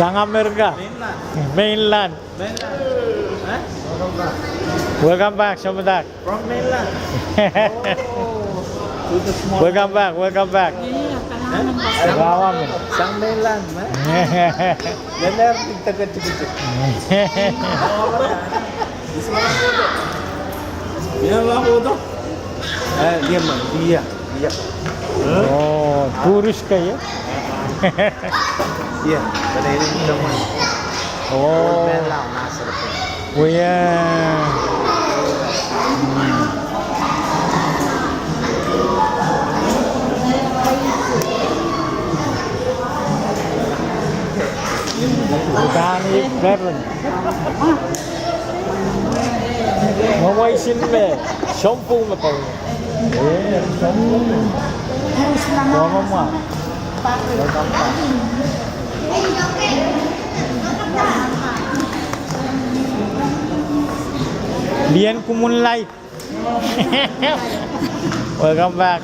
Sang Amerika. Mainland. Welcome back, Samadak. From mainland. To the small. Welcome back, welcome back. Wow, man. Sang mainland, man. Yan na yung tigtaga-tigit. Gusto mo lang po ito. Yan lang po ito. Diyan man. Diyan. Oh, tourist kayo? Diyan. Panayin mo naman. Oh, Yan lang. Nasarap po. oh yeah. Organic garden. Mawaisin me. Shampoo me pa. Eh, shampoo. Mama mo. Lian Kumunlay. Welcome back.